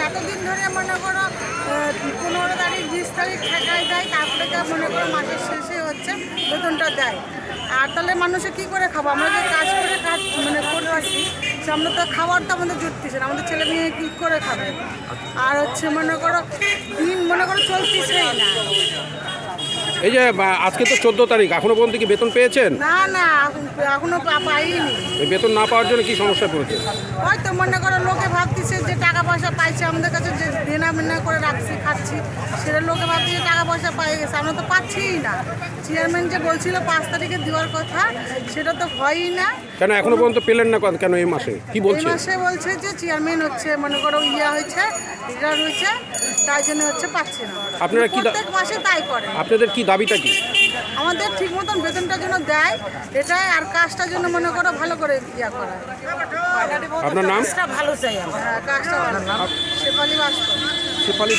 এতদিন ধরে মনে করো 15 তারিখ 20 তারিখ ঠেকায় দেয়, তারপরে যা মনে করো মাসের শেষে হচ্ছে বেতনটা দেয়। আর তাহলে মানুষে কী করে খাবো? আমরা যে কাজ করে মানে করতেছি, সে আমরা তো খাবার তো আমাদের জুটতেছে না, আমাদের ছেলে মেয়ে কী করে খাবে? আর হচ্ছে মনে করো দিন মনে করো চলতেছেই না। এই যে আজকে তো 14 তারিখ, এখনো পর্যন্ত কি বেতন পেয়েছেন? না না এখনো পাইনি। এই বেতন না পাওয়ার জন্য কি সমস্যায় পড়েছে? হয়তো মনে করো লোকে ভাবতেছে যে টাকা পয়সা পাইছে আমাদের কাছে, যে দেনা মেনা করে রাখছি খাচ্ছি, সেটা লোকে ভাবতেছে টাকা পয়সা পাই গেছে, আমরা তো পাচ্ছিই না। চেয়ারম্যান যে বলছিল 5 তারিখে দেওয়ার কথা, সেটা তো হয়ই না। কেন এখনো পর্যন্ত পেলেন না কেন এই মাসে? কি এই বলছে? মাসে বলছে যে চেয়ারম্যান হচ্ছে মনে করো হয়েছে, রিটায়ার হয়েছে, তাই জন্য হচ্ছে পাচ্ছে না। আপনারা কি প্রত্যেক মাসে তাই করে। আপনাদের কি দাবিটা কি? আমাদের ঠিক মতন বেতনটার জন্য দেয় এটাই, আর কাজটার জন্য মনে করো ভালো করে করা। আপনার নাম? ভালো চাই, হ্যাঁ কাজটা ভালো। শেফালি বাস্তব। শেফালি